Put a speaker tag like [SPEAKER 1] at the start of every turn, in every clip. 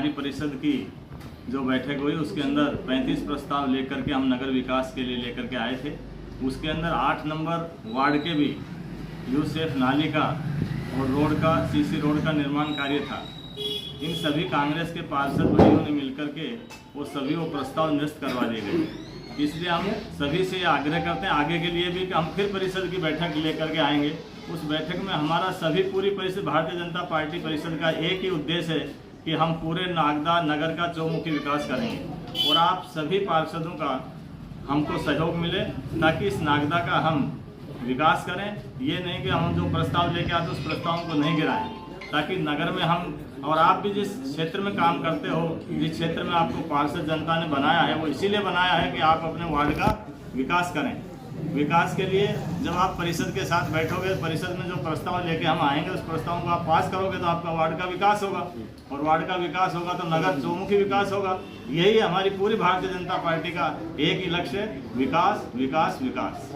[SPEAKER 1] हमारी परिषद की जो बैठक हुई उसके अंदर 35 प्रस्ताव लेकर के हम नगर विकास के लिए लेकर के आए थे। उसके अंदर 8 नंबर वार्ड के भी यूसेफ नाली का और रोड का सीसी रोड का निर्माण कार्य था। इन सभी कांग्रेस के पार्षद भाइयों ने मिलकर के वो प्रस्ताव निरस्त करवा दिए गए। इसलिए हम सभी से आग्रह करते हैं आगे के लिए भी कि हम फिर परिषद की बैठक लेकर के आएंगे। उस बैठक में हमारा सभी पूरी परिषद भारतीय जनता पार्टी परिषद का एक ही उद्देश्य है कि हम पूरे नागदा नगर का चौमुखी विकास करेंगे और आप सभी पार्षदों का हमको सहयोग मिले ताकि इस नागदा का हम विकास करें। ये नहीं कि हम जो प्रस्ताव लेके आते उस प्रस्तावों को नहीं गिराएं, ताकि नगर में हम और आप भी जिस क्षेत्र में काम करते हो, जिस क्षेत्र में आपको पार्षद जनता ने बनाया है वो इसीलिए बनाया है कि आप अपने वार्ड का विकास करें। विकास के लिए जब आप परिषद के साथ बैठोगे, परिषद में जो प्रस्ताव लेके हम आएंगे उस प्रस्ताव को आप पास करोगे तो आपका वार्ड का विकास होगा और वार्ड का विकास होगा तो नगर चौमुखी विकास होगा। यही हमारी पूरी भारतीय जनता पार्टी का एक ही लक्ष्य है, विकास विकास विकास।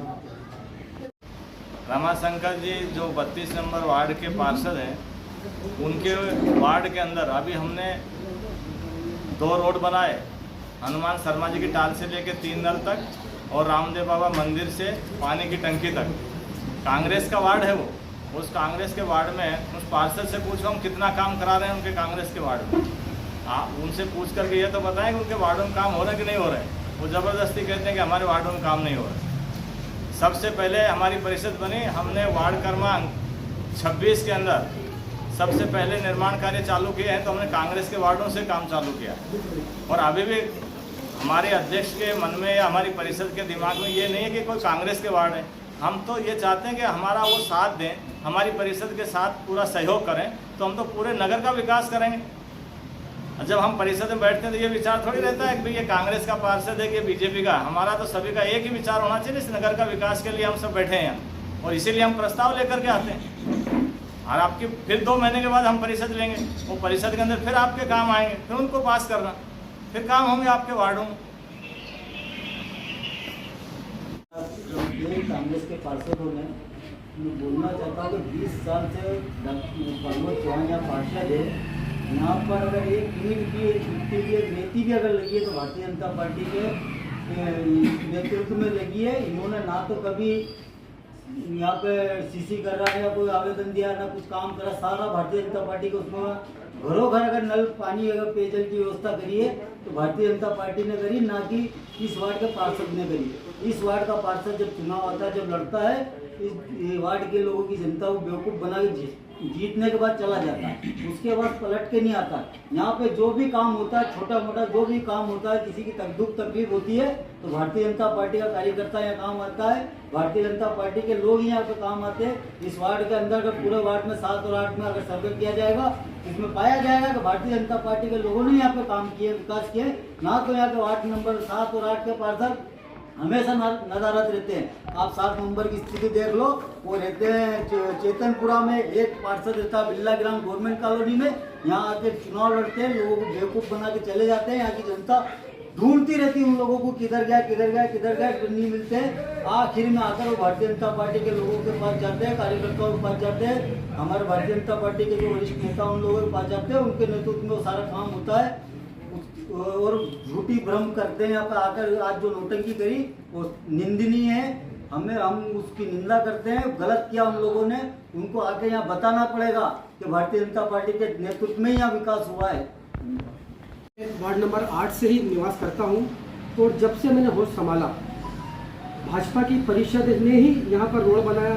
[SPEAKER 1] रमाशंकर जी जो 32 नंबर वार्ड के पार्षद हैं, उनके वार्ड के अंदर अभी हमने 2 रोड बनाए, हनुमान शर्मा जी की टाल से लेकर 3 नल तक और रामदेव बाबा मंदिर से पानी की टंकी तक। कांग्रेस का वार्ड है वो, उस कांग्रेस के वार्ड में उस पार्षद से पूछो हम कितना काम करा रहे हैं उनके कांग्रेस के वार्ड में। आप उनसे पूछ करके ये तो बताएं कि उनके वार्डों में काम हो रहे हैं कि नहीं हो रहे हैं। वो ज़बरदस्ती कहते हैं कि हमारे वार्डों में काम नहीं हो रहा है। सबसे पहले हमारी परिषद बनी, हमने वार्ड क्रमांक 26 के अंदर सबसे पहले निर्माण कार्य चालू किए हैं, तो हमने कांग्रेस के वार्डों से काम चालू किया और अभी भी हमारे अध्यक्ष के मन में या हमारी परिषद के दिमाग में ये नहीं है कि कोई कांग्रेस के वार्ड है। हम तो ये चाहते हैं कि हमारा वो साथ दें, हमारी परिषद के साथ पूरा सहयोग करें, तो हम तो पूरे नगर का विकास करेंगे। जब हम परिषद में बैठते हैं तो ये विचार थोड़ी रहता है कि भाई ये कांग्रेस का पार्षद है कि बीजेपी का। हमारा तो सभी का एक ही विचार होना चाहिए, इस नगर का विकास के लिए हम सब बैठे हैं और इसीलिए हम प्रस्ताव लेकर के आते हैं। और आपकी फिर 2 महीने के बाद हम परिषद लेंगे, वो परिषद के अंदर फिर आपके काम आएंगे, फिर उनको पास करना, फिर काम होंगे आपके वार्डों में।
[SPEAKER 2] कांग्रेस के पार्षदों ने मैं बोलना चाहता हूँ कि 20 साल से प्रमोद चौहान यहाँ पार्षद है। यहाँ पर अगर एक ईंट की रेती भी अगर लगी है तो भारतीय जनता पार्टी के नेतृत्व में लगी है। इन्होंने ना तो कभी यहाँ पे सीसी कर रहा है या कोई आवेदन दिया ना कुछ काम करा, सारा भारतीय जनता पार्टी को उसमें घरों घर अगर नल पानी अगर पेयजल की व्यवस्था करी है तो भारतीय जनता पार्टी ने करी, ना कि इस वार्ड के पार्षद ने करी। इस वार्ड का पार्षद जब चुनाव आता है, जब लड़ता है, इस वार्ड के लोगों की जनता को बेवकूफ़ बना के जीतने के बाद चला जाता है, उसके बाद पलट के नहीं आता। यहाँ पे जो भी काम होता है, छोटा मोटा जो भी काम होता है, किसी की दुख तकलीफ होती है तो भारतीय जनता पार्टी का कार्यकर्ता यहाँ काम आता है, भारतीय जनता पार्टी के लोग यहाँ पे काम आते हैं। इस वार्ड के अंदर अगर पूरे वार्ड में 7 और 8 में अगर सर्वे किया जाएगा, इसमें पाया जाएगा कि भारतीय जनता पार्टी के लोगों ने यहाँ पे काम किए, विकास किए। ना तो यहाँ पे वार्ड नंबर 7 और 8 के पार्षद हमेशा नदारत रहते हैं। आप 7 नंबर की स्थिति देख लो, वो रहते हैं चेतनपुरा में, एक पार्षद रहता है बिल्ला ग्राम गवर्नमेंट कॉलोनी में। यहाँ आके चुनाव लड़ते हैं, लोगों को बेवकूफ़ बना के चले जाते हैं। यहाँ की जनता ढूंढती रहती है उन लोगों को, किधर गया किधर गया किधर गया, नहीं मिलते हैं। आखिर में आकर वो भारतीय जनता पार्टी के लोगों के पास जाते हैं, कार्यकर्ताओं के पास जाते हैं, हमारे भारतीय जनता पार्टी के जो वरिष्ठ नेता उन लोगों के पास जाते हैं, उनके नेतृत्व में वो सारा काम होता है और झूठी भ्रम करते हैं। यहाँ पर आकर आज जो नोटंकी करी वो निंदनीय है, हम उसकी निंदा करते हैं। गलत किया उन लोगों ने, उनको आके यहाँ बताना पड़ेगा कि भारतीय जनता पार्टी के नेतृत्व में यहाँ विकास हुआ है।
[SPEAKER 3] वार्ड नंबर 8 से ही निवास करता हूँ और जब से मैंने होश संभाला, भाजपा की परिषद ने ही यहाँ पर रोड बनाया।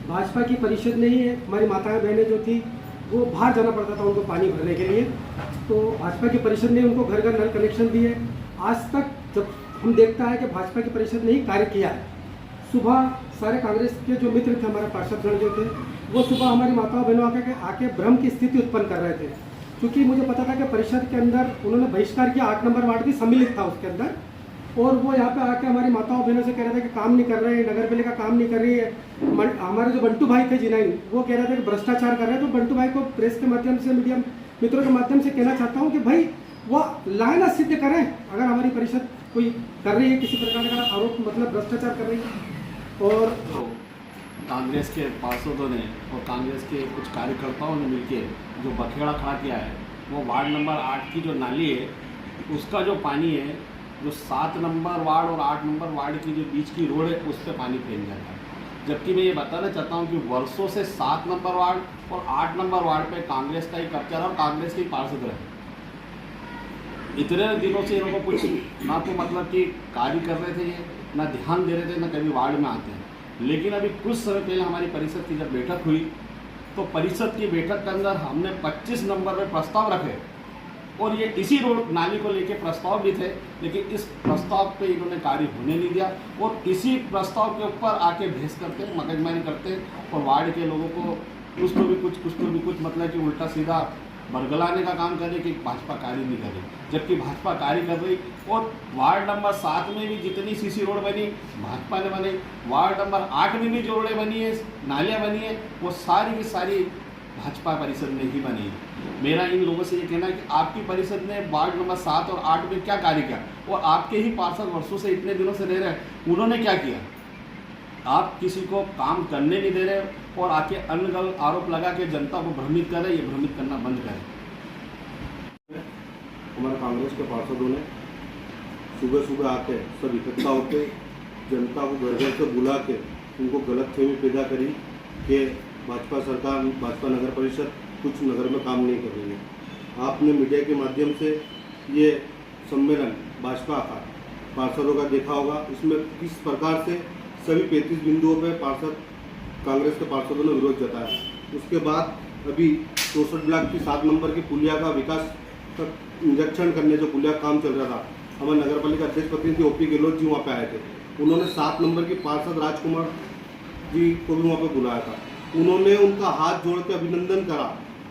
[SPEAKER 3] भाजपा की परिषद ने ही हमारी माताएं बहनें जो थी वो बाहर जाना पड़ता था उनको पानी भरने के लिए, तो भाजपा की परिषद ने उनको घर घर नल कनेक्शन दिए। आज तक जब हम देखता है कि भाजपा की परिषद ने ही कार्य किया है। सुबह सारे कांग्रेस के जो मित्र थे, हमारे पार्षदगण जो थे, वो सुबह हमारी माताओं बहनों आके भ्रम की स्थिति उत्पन्न कर रहे थे, क्योंकि मुझे पता था कि परिषद के अंदर उन्होंने बहिष्कार किया। 8 नंबर वार्ड भी सम्मिलित था उसके अंदर, और वो यहाँ पे आके हमारी माताओं बहनों से कह रहे थे कि काम नहीं कर रहे हैं, नगर पालिका काम नहीं कर रही है। हमारे जो बंटू भाई थे जिनाई, वो कह रहे थे कि भ्रष्टाचार कर रहे हैं। तो बंटू भाई को प्रेस के माध्यम से, मीडिया मित्रों के माध्यम से कहना चाहता हूँ कि भाई वो लायना सिद्ध करें अगर हमारी परिषद कोई कर रही है किसी प्रकार का आरोप, मतलब भ्रष्टाचार कर रही है। और
[SPEAKER 4] कांग्रेस के पार्षदों ने और कांग्रेस के कुछ कार्यकर्ताओं ने मिलकर जो बखेड़ा खड़ा किया है वो वार्ड नंबर 8 की जो नाली है उसका जो पानी है, जो 7 नंबर वार्ड और 8 नंबर वार्ड की जो बीच की रोड है उस पर पानी फैल जाता है। जबकि मैं ये बताना चाहता हूँ कि वर्षों से 7 नंबर वार्ड और 8 नंबर वार्ड पे कांग्रेस का ही कब्जा रहा और कांग्रेस के ही पार्षद रहे। इतने दिनों से इनको कुछ ना तो मतलब कि कार्य कर रहे थे ये, ना ध्यान दे रहे थे, ना कभी वार्ड में आते हैं। लेकिन अभी कुछ समय पहले हमारी परिषद की जब बैठक हुई तो परिषद की बैठक के अंदर हमने 25 नंबर में प्रस्ताव रखे और ये इसी रोड नाली को लेके प्रस्ताव भी थे, लेकिन इस प्रस्ताव पे इन्होंने कार्य होने नहीं दिया और इसी प्रस्ताव के ऊपर आके बहस करते हैं, मगजमारी करते हैं और वार्ड के लोगों को कुछ तो भी कुछ मतलब कि उल्टा सीधा बरगलाने का काम कर रही कि भाजपा कार्य नहीं कर रही, जबकि भाजपा कार्य कर रही। और वार्ड नंबर 7 में भी जितनी सीसी रोड बनी भाजपा ने बनी, वार्ड नंबर 8 में भी जो रोडें बनी है, नालियाँ बनी है, वो सारी की सारी भाजपा परिषद ने ही बनी। मेरा इन लोगों से ये कहना है कि आपकी परिषद ने वार्ड नंबर 7 और 8 में क्या कार्य किया और आपके ही पार्षद वर्षों से इतने दिनों से रह रहे हैं, उन्होंने क्या किया? आप किसी को काम करने नहीं दे रहे और आके अनगल आरोप लगा के जनता को भ्रमित कर रहे। ये भ्रमित करना बंद करें।
[SPEAKER 5] हमारे कांग्रेस के पार्षदों ने सुबह सुबह आके सब इकट्ठा होकर जनता को घर घर से बुला के उनको गलतफहमी पैदा करी कि भाजपा सरकार, भाजपा नगर परिषद कुछ नगर में काम नहीं कर रही है। आपने मीडिया के माध्यम से ये सम्मेलन भाजपा का पार्षदों का देखा होगा। इसमें किस प्रकार से सभी 35 बिंदुओं पर पार्षद, कांग्रेस के पार्षदों ने विरोध जताया। उसके बाद अभी 64 ब्लॉक की 7 नंबर की पुलिया का विकास का निरीक्षण करने जो पुलिया काम चल रहा था, हमारे नगर पालिका अध्यक्ष प्रतिनिधि ओपी गहलोत जी वहाँ पे आए थे। उन्होंने 7 नंबर की पार्षद राजकुमार जी को भी वहाँ पे बुलाया था। उन्होंने उनका हाथ जोड़ के अभिनंदन करा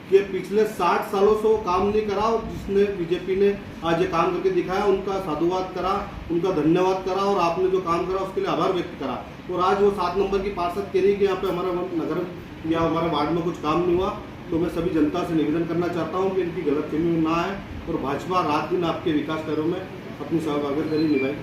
[SPEAKER 5] कि पिछले 60 सालों से वो काम नहीं करा और जिसने बीजेपी ने आज ये काम करके दिखाया, उनका साधुवाद करा, उनका धन्यवाद करा और आपने जो काम करा उसके लिए आभार व्यक्त करा। और आज वो 7 नंबर की पार्षद कह रही कि यहाँ पे हमारा नगर या हमारे वार्ड में कुछ काम नहीं हुआ। तो मैं सभी जनता से निवेदन करना चाहता हूँ कि इनकी गलतफहमी ना आए और भाजपा रात दिन आपके विकास कार्यों में अपनी सहभागिता निभाई।